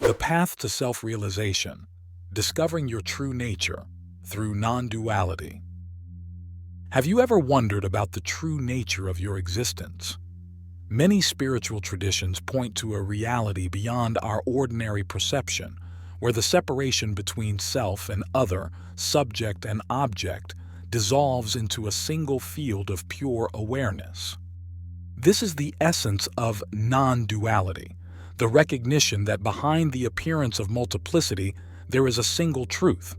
The path to self-realization, discovering your true nature through non-duality. Have you ever wondered about the true nature of your existence? Many spiritual traditions point to a reality beyond our ordinary perception, where the separation between self and other, subject and object, dissolves into a single field of pure awareness. This is the essence of non-duality, the recognition that behind the appearance of multiplicity, there is a single truth.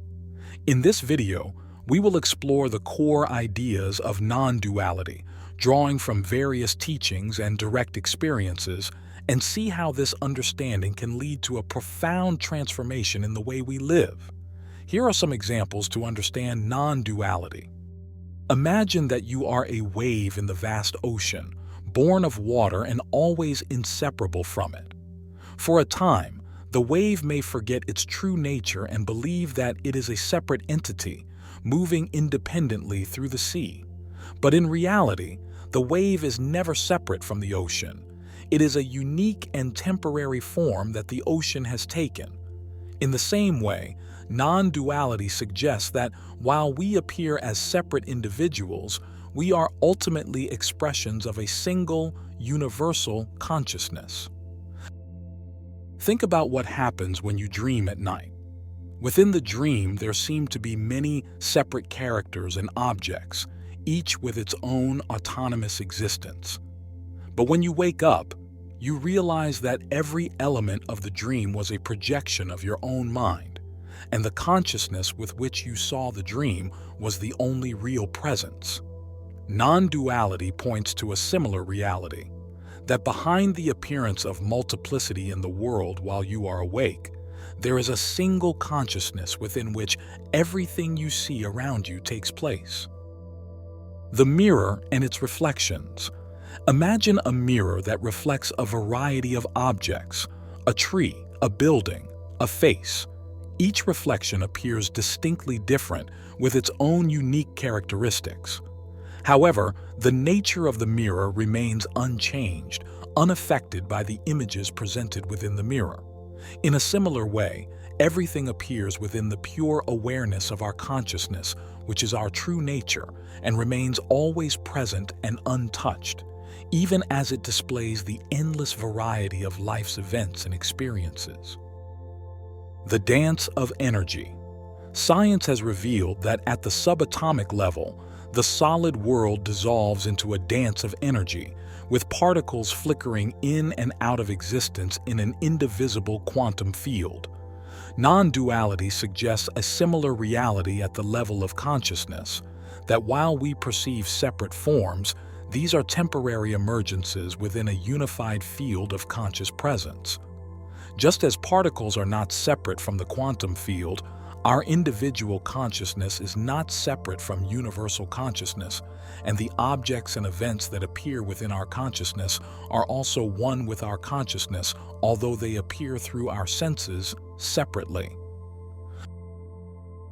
In this video, we will explore the core ideas of non-duality, drawing from various teachings and direct experiences, and see how this understanding can lead to a profound transformation in the way we live. Here are some examples to understand non-duality. Imagine that you are a wave in the vast ocean, born of water and always inseparable from it. For a time, the wave may forget its true nature and believe that it is a separate entity, moving independently through the sea. But in reality, the wave is never separate from the ocean. It is a unique and temporary form that the ocean has taken. In the same way, non-duality suggests that while we appear as separate individuals, we are ultimately expressions of a single, universal consciousness. Think about what happens when you dream at night. Within the dream, there seem to be many separate characters and objects, each with its own autonomous existence. But when you wake up, you realize that every element of the dream was a projection of your own mind, and the consciousness with which you saw the dream was the only real presence. Non-duality points to a similar reality, that behind the appearance of multiplicity in the world while you are awake, there is a single consciousness within which everything you see around you takes place. The mirror and its reflections. Imagine a mirror that reflects a variety of objects, a tree, a building, a face. Each reflection appears distinctly different with its own unique characteristics. However, the nature of the mirror remains unchanged, unaffected by the images presented within the mirror. In a similar way, everything appears within the pure awareness of our consciousness, which is our true nature, and remains always present and untouched, even as it displays the endless variety of life's events and experiences. The dance of energy. Science has revealed that at the subatomic level, the solid world dissolves into a dance of energy, with particles flickering in and out of existence in an indivisible quantum field. Non-duality suggests a similar reality at the level of consciousness, that while we perceive separate forms, these are temporary emergences within a unified field of conscious presence. Just as particles are not separate from the quantum field, our individual consciousness is not separate from universal consciousness, and the objects and events that appear within our consciousness are also one with our consciousness, although they appear through our senses separately.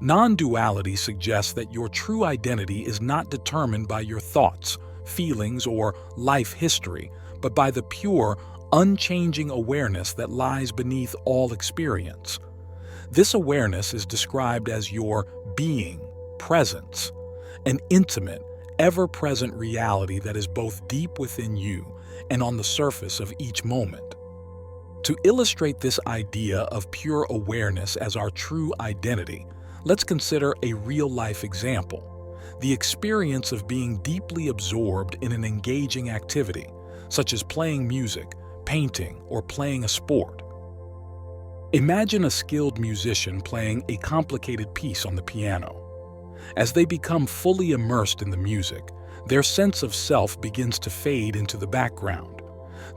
Non-duality suggests that your true identity is not determined by your thoughts, feelings, or life history, but by the pure, unchanging awareness that lies beneath all experience. This awareness is described as your being, presence, an intimate, ever-present reality that is both deep within you and on the surface of each moment. To illustrate this idea of pure awareness as our true identity, let's consider a real-life example: the experience of being deeply absorbed in an engaging activity, such as playing music, painting, or playing a sport. Imagine a skilled musician playing a complicated piece on the piano. As they become fully immersed in the music, their sense of self begins to fade into the background.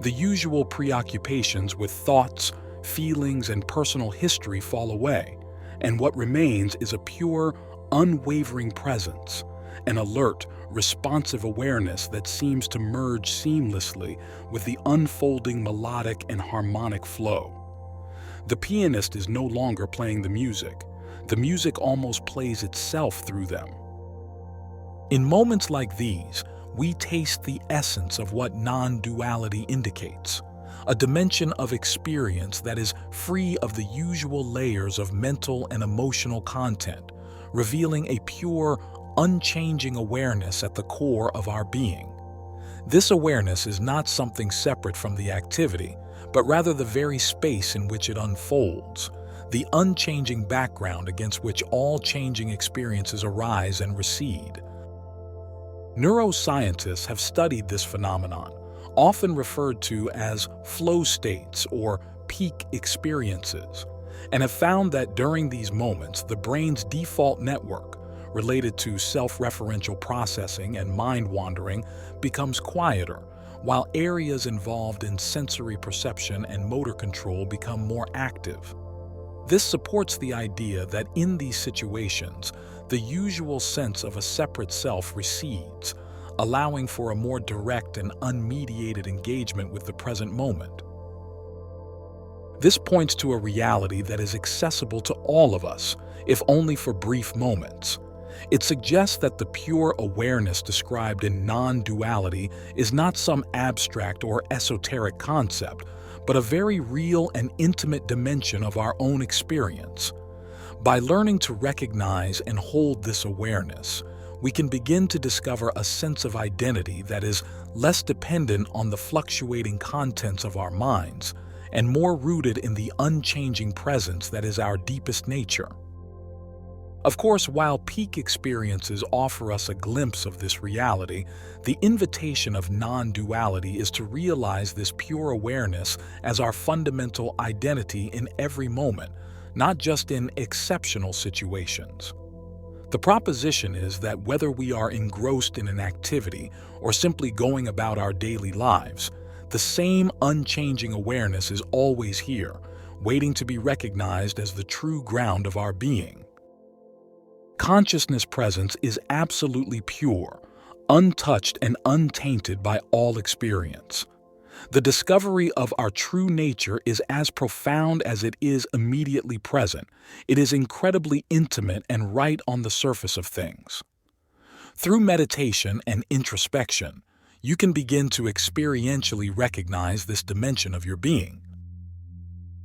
The usual preoccupations with thoughts, feelings, and personal history fall away, and what remains is a pure, unwavering presence, an alert, responsive awareness that seems to merge seamlessly with the unfolding melodic and harmonic flow. The pianist is no longer playing the music almost plays itself through them. In moments like these, we taste the essence of what non-duality indicates: a dimension of experience that is free of the usual layers of mental and emotional content, revealing a pure, unchanging awareness at the core of our being. This awareness is not something separate from the activity, but rather the very space in which it unfolds, the unchanging background against which all changing experiences arise and recede. Neuroscientists have studied this phenomenon, often referred to as flow states or peak experiences, and have found that during these moments, the brain's default network, related to self-referential processing and mind-wandering, becomes quieter, while areas involved in sensory perception and motor control become more active. This supports the idea that in these situations, the usual sense of a separate self recedes, allowing for a more direct and unmediated engagement with the present moment. This points to a reality that is accessible to all of us, if only for brief moments. It suggests that the pure awareness described in non-duality is not some abstract or esoteric concept, but a very real and intimate dimension of our own experience. By learning to recognize and hold this awareness, we can begin to discover a sense of identity that is less dependent on the fluctuating contents of our minds and more rooted in the unchanging presence that is our deepest nature. Of course, while peak experiences offer us a glimpse of this reality, the invitation of non-duality is to realize this pure awareness as our fundamental identity in every moment, not just in exceptional situations. The proposition is that whether we are engrossed in an activity or simply going about our daily lives, the same unchanging awareness is always here, waiting to be recognized as the true ground of our being. Consciousness presence is absolutely pure, untouched and untainted by all experience. The discovery of our true nature is as profound as it is immediately present. It is incredibly intimate and right on the surface of things. Through meditation and introspection, you can begin to experientially recognize this dimension of your being.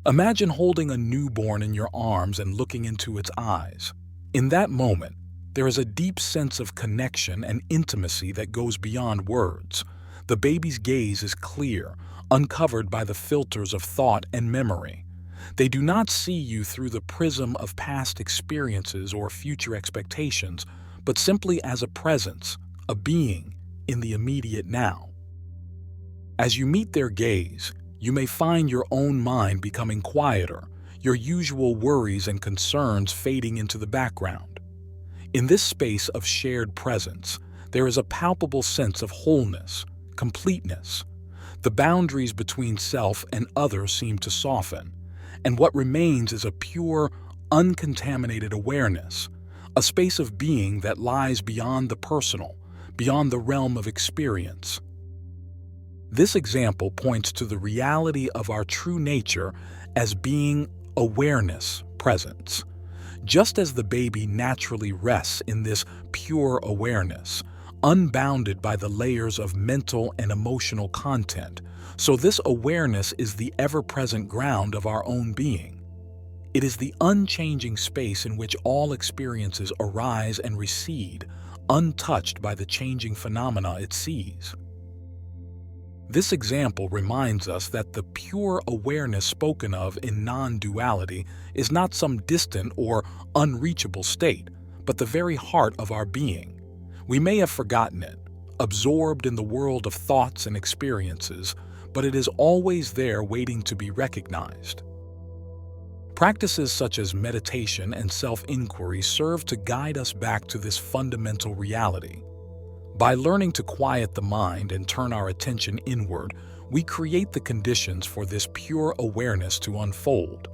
Imagine holding a newborn in your arms and looking into its eyes. In that moment, there is a deep sense of connection and intimacy that goes beyond words. The baby's gaze is clear, uncovered by the filters of thought and memory. They do not see you through the prism of past experiences or future expectations, but simply as a presence, a being, in the immediate now. As you meet their gaze, you may find your own mind becoming quieter, your usual worries and concerns fading into the background. In this space of shared presence, there is a palpable sense of wholeness, completeness. The boundaries between self and other seem to soften, and what remains is a pure, uncontaminated awareness, a space of being that lies beyond the personal, beyond the realm of experience. This example points to the reality of our true nature as being awareness, presence. Just as the baby naturally rests in this pure awareness, unbounded by the layers of mental and emotional content, so this awareness is the ever-present ground of our own being. It is the unchanging space in which all experiences arise and recede, untouched by the changing phenomena it sees. This example reminds us that the pure awareness spoken of in non-duality is not some distant or unreachable state, but the very heart of our being. We may have forgotten it, absorbed in the world of thoughts and experiences, but it is always there waiting to be recognized. Practices such as meditation and self-inquiry serve to guide us back to this fundamental reality. By learning to quiet the mind and turn our attention inward, we create the conditions for this pure awareness to unfold.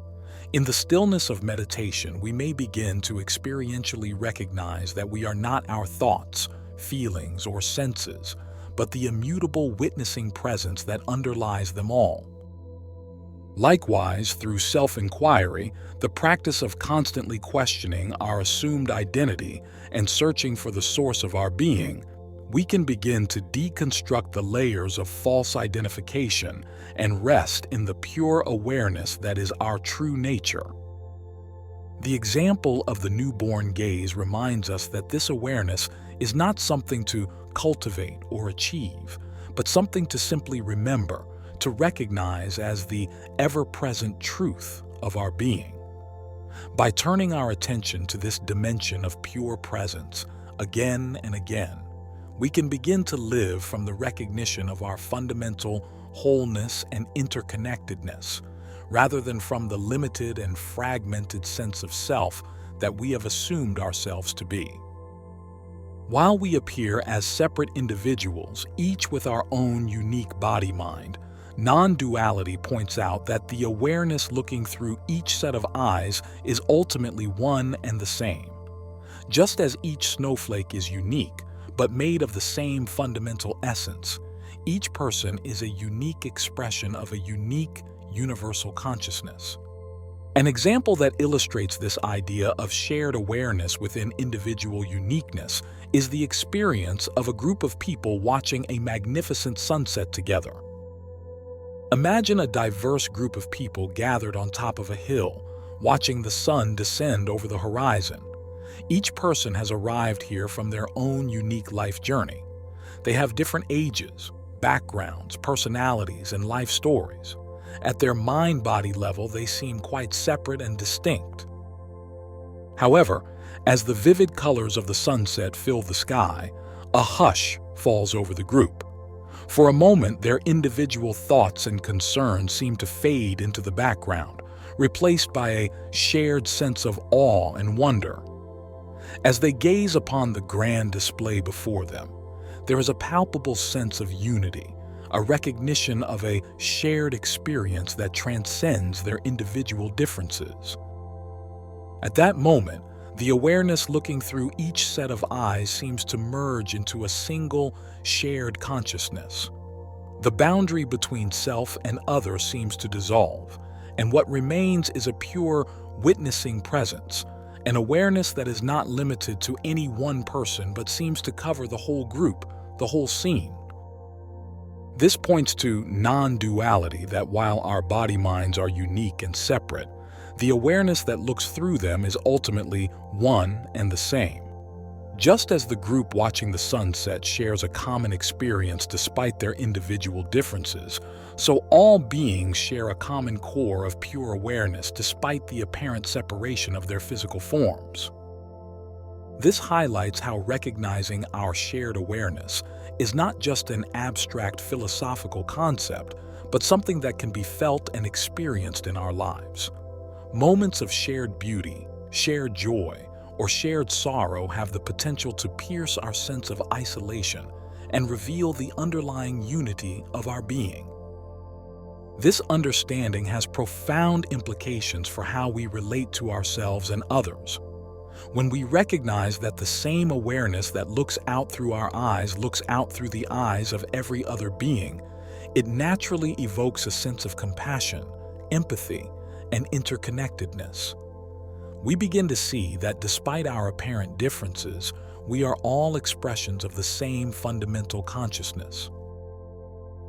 In the stillness of meditation, we may begin to experientially recognize that we are not our thoughts, feelings, or senses, but the immutable witnessing presence that underlies them all. Likewise, through self-inquiry, the practice of constantly questioning our assumed identity and searching for the source of our being, we can begin to deconstruct the layers of false identification and rest in the pure awareness that is our true nature. The example of the newborn gaze reminds us that this awareness is not something to cultivate or achieve, but something to simply remember, to recognize as the ever-present truth of our being. By turning our attention to this dimension of pure presence again and again, we can begin to live from the recognition of our fundamental wholeness and interconnectedness, rather than from the limited and fragmented sense of self that we have assumed ourselves to be. While we appear as separate individuals, each with our own unique body-mind, non-duality points out that the awareness looking through each set of eyes is ultimately one and the same. Just as each snowflake is unique, but made of the same fundamental essence, each person is a unique expression of a unique, universal consciousness. An example that illustrates this idea of shared awareness within individual uniqueness is the experience of a group of people watching a magnificent sunset together. Imagine a diverse group of people gathered on top of a hill, watching the sun descend over the horizon. Each person has arrived here from their own unique life journey. They have different ages, backgrounds, personalities, and life stories. At their mind-body level, they seem quite separate and distinct. However, as the vivid colors of the sunset fill the sky, a hush falls over the group. For a moment, their individual thoughts and concerns seem to fade into the background, replaced by a shared sense of awe and wonder. As they gaze upon the grand display before them, there is a palpable sense of unity, a recognition of a shared experience that transcends their individual differences. At that moment, the awareness looking through each set of eyes seems to merge into a single, shared consciousness. The boundary between self and other seems to dissolve, and what remains is a pure, witnessing presence, an awareness that is not limited to any one person but seems to cover the whole group, the whole scene. This points to non-duality, that while our body-minds are unique and separate, the awareness that looks through them is ultimately one and the same. Just as the group watching the sunset shares a common experience despite their individual differences, so all beings share a common core of pure awareness despite the apparent separation of their physical forms. This highlights how recognizing our shared awareness is not just an abstract philosophical concept, but something that can be felt and experienced in our lives. Moments of shared beauty, shared joy, or shared sorrow have the potential to pierce our sense of isolation and reveal the underlying unity of our being. This understanding has profound implications for how we relate to ourselves and others. When we recognize that the same awareness that looks out through our eyes looks out through the eyes of every other being, it naturally evokes a sense of compassion, empathy, and interconnectedness. We begin to see that despite our apparent differences, we are all expressions of the same fundamental consciousness.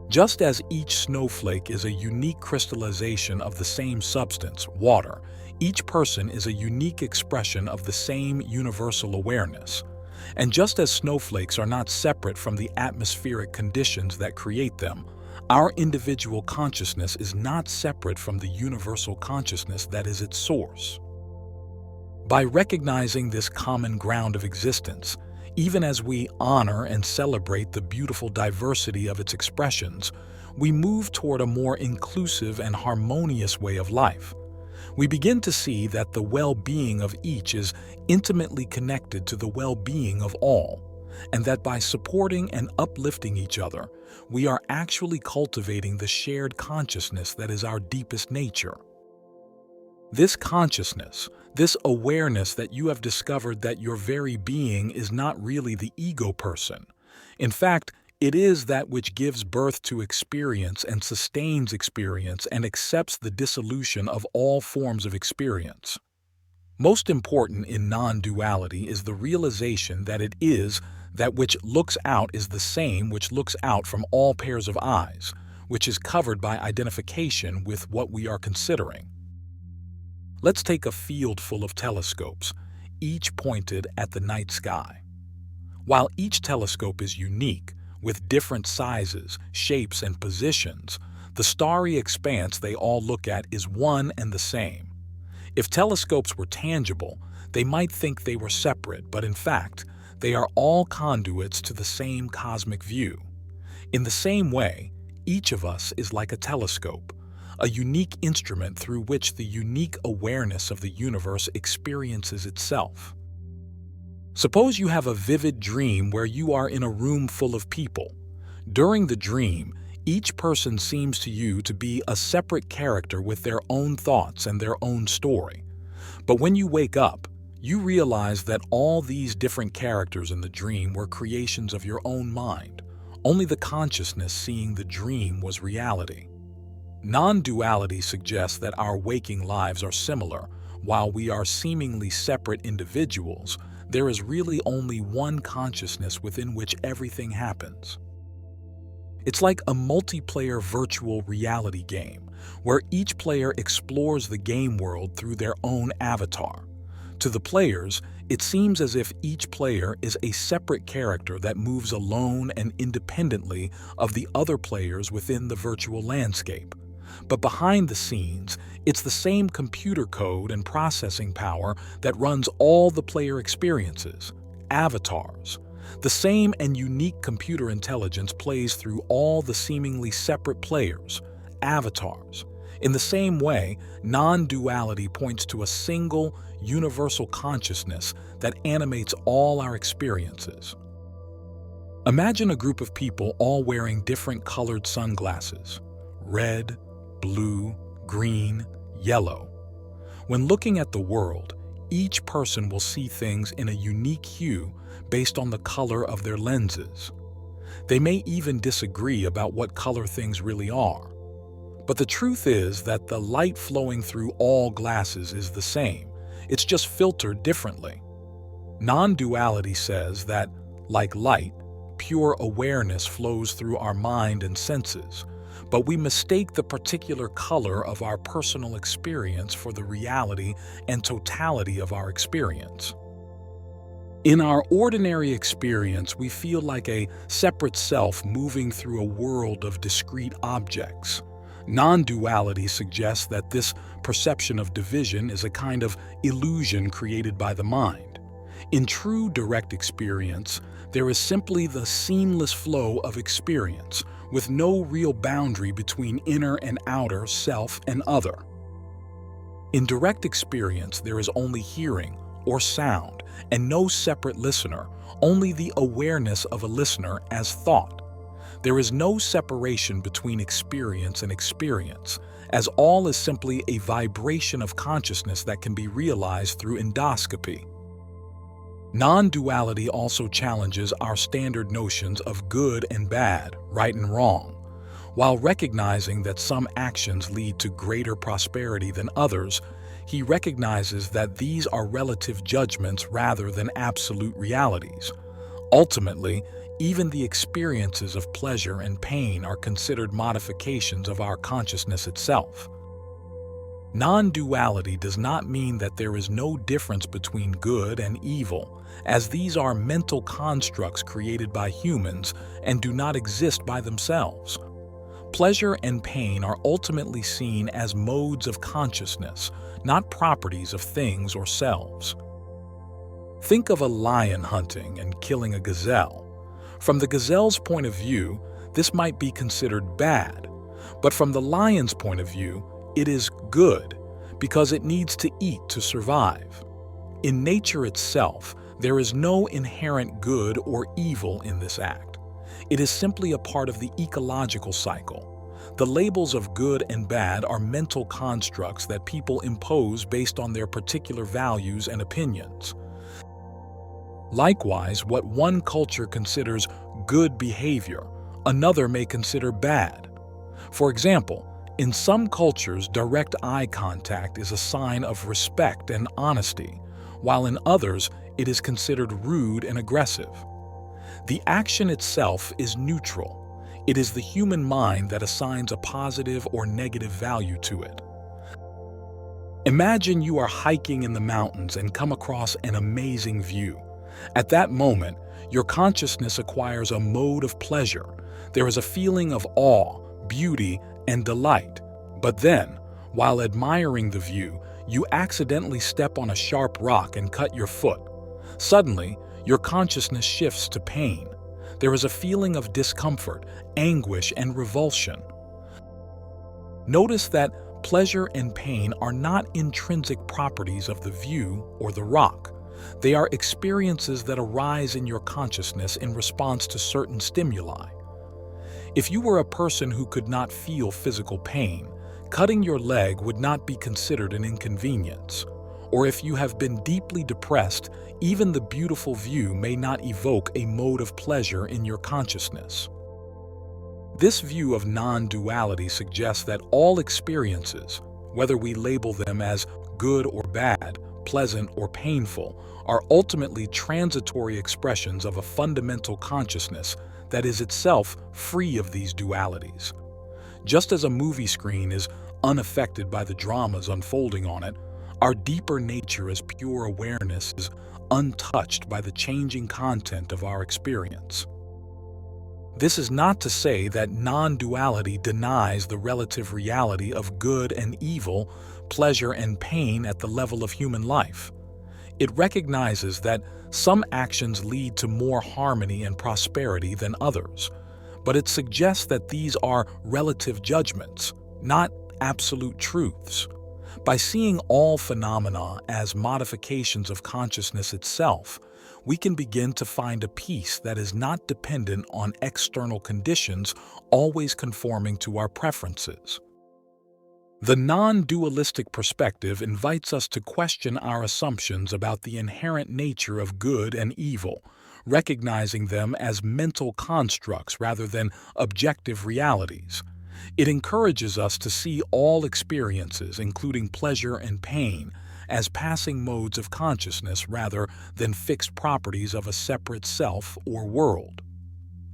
Just as each snowflake is a unique crystallization of the same substance, water, each person is a unique expression of the same universal awareness. And just as snowflakes are not separate from the atmospheric conditions that create them, our individual consciousness is not separate from the universal consciousness that is its source. By recognizing this common ground of existence, even as we honor and celebrate the beautiful diversity of its expressions, we move toward a more inclusive and harmonious way of life. We begin to see that the well-being of each is intimately connected to the well-being of all, and that by supporting and uplifting each other, we are actually cultivating the shared consciousness that is our deepest nature. This consciousness, this awareness that you have discovered that your very being is not really the ego person. In fact, it is that which gives birth to experience and sustains experience and accepts the dissolution of all forms of experience. Most important in non-duality is the realization that it is that which looks out is the same which looks out from all pairs of eyes, which is covered by identification with what we are considering. Let's take a field full of telescopes, each pointed at the night sky. While each telescope is unique, with different sizes, shapes, and positions, the starry expanse they all look at is one and the same. If telescopes were tangible, they might think they were separate, but in fact, they are all conduits to the same cosmic view. In the same way, each of us is like a telescope, a unique instrument through which the unique awareness of the universe experiences itself. Suppose you have a vivid dream where you are in a room full of people. During the dream, each person seems to you to be a separate character with their own thoughts and their own story. But when you wake up, you realize that all these different characters in the dream were creations of your own mind. Only the consciousness seeing the dream was reality. Non-duality suggests that our waking lives are similar. While we are seemingly separate individuals, there is really only one consciousness within which everything happens. It's like a multiplayer virtual reality game, where each player explores the game world through their own avatar. To the players, it seems as if each player is a separate character that moves alone and independently of the other players within the virtual landscape. But behind the scenes, it's the same computer code and processing power that runs all the player experiences, avatars. The same and unique computer intelligence plays through all the seemingly separate players, avatars. In the same way, non-duality points to a single, universal consciousness that animates all our experiences. Imagine a group of people all wearing different colored sunglasses: red, blue, green, yellow. When looking at the world, each person will see things in a unique hue based on the color of their lenses. They may even disagree about what color things really are. But the truth is that the light flowing through all glasses is the same. It's just filtered differently. Non-duality says that, like light, pure awareness flows through our mind and senses, but we mistake the particular color of our personal experience for the reality and totality of our experience. In our ordinary experience, we feel like a separate self moving through a world of discrete objects. Non-duality suggests that this perception of division is a kind of illusion created by the mind. In true direct experience, there is simply the seamless flow of experience, with no real boundary between inner and outer, self and other. In direct experience, there is only hearing or sound, and no separate listener, only the awareness of a listener as thought. There is no separation between experience and experience, as all is simply a vibration of consciousness that can be realized through endoscopy. Non-duality also challenges our standard notions of good and bad, right and wrong. While recognizing that some actions lead to greater prosperity than others, he recognizes that these are relative judgments rather than absolute realities. Ultimately, even the experiences of pleasure and pain are considered modifications of our consciousness itself. Non-duality does not mean that there is no difference between good and evil, as these are mental constructs created by humans and do not exist by themselves. Pleasure and pain are ultimately seen as modes of consciousness, not properties of things or selves. Think of a lion hunting and killing a gazelle. From the gazelle's point of view, this might be considered bad, but from the lion's point of view, it is good, because it needs to eat to survive. In nature itself, there is no inherent good or evil in this act. It is simply a part of the ecological cycle. The labels of good and bad are mental constructs that people impose based on their particular values and opinions. Likewise, what one culture considers good behavior, another may consider bad. For example, in some cultures, direct eye contact is a sign of respect and honesty, while in others, it is considered rude and aggressive. The action itself is neutral. It is the human mind that assigns a positive or negative value to it. Imagine you are hiking in the mountains and come across an amazing view. At that moment, your consciousness acquires a mode of pleasure. There is a feeling of awe, beauty, and delight. But then, while admiring the view, you accidentally step on a sharp rock and cut your foot. Suddenly, your consciousness shifts to pain. There is a feeling of discomfort, anguish, and revulsion. Notice that pleasure and pain are not intrinsic properties of the view or the rock. They are experiences that arise in your consciousness in response to certain stimuli. If you were a person who could not feel physical pain, cutting your leg would not be considered an inconvenience. Or if you have been deeply depressed, even the beautiful view may not evoke a mode of pleasure in your consciousness. This view of non-duality suggests that all experiences, whether we label them as good or bad, pleasant or painful, are ultimately transitory expressions of a fundamental consciousness that is itself free of these dualities. Just as a movie screen is unaffected by the dramas unfolding on it, our deeper nature as pure awareness is untouched by the changing content of our experience. This is not to say that non-duality denies the relative reality of good and evil, pleasure and pain at the level of human life. It recognizes that some actions lead to more harmony and prosperity than others, but it suggests that these are relative judgments, not absolute truths. By seeing all phenomena as modifications of consciousness itself, we can begin to find a peace that is not dependent on external conditions always conforming to our preferences. The non-dualistic perspective invites us to question our assumptions about the inherent nature of good and evil, recognizing them as mental constructs rather than objective realities. It encourages us to see all experiences, including pleasure and pain, as passing modes of consciousness rather than fixed properties of a separate self or world.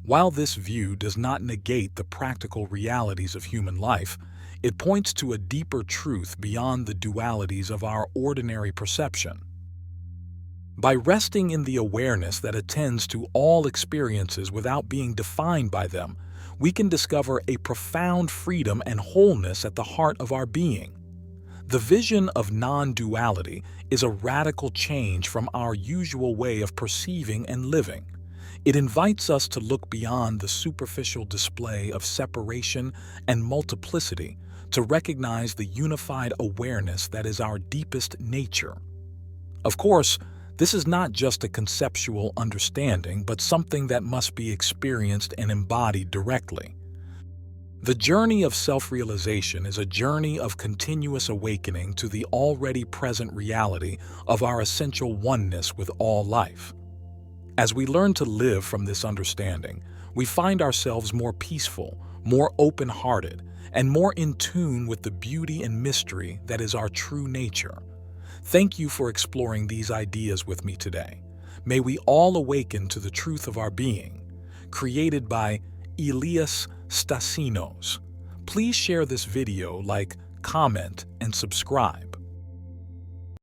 While this view does not negate the practical realities of human life, it points to a deeper truth beyond the dualities of our ordinary perception. By resting in the awareness that attends to all experiences without being defined by them, we can discover a profound freedom and wholeness at the heart of our being. The vision of non-duality is a radical change from our usual way of perceiving and living. It invites us to look beyond the superficial display of separation and multiplicity to recognize the unified awareness that is our deepest nature. Of course, this is not just a conceptual understanding, but something that must be experienced and embodied directly. The journey of self-realization is a journey of continuous awakening to the already present reality of our essential oneness with all life. As we learn to live from this understanding, we find ourselves more peaceful, more open-hearted, and more in tune with the beauty and mystery that is our true nature. Thank you for exploring these ideas with me today. May we all awaken to the truth of our being. Created by Elias Stasinos. Please share this video, like, comment, and subscribe.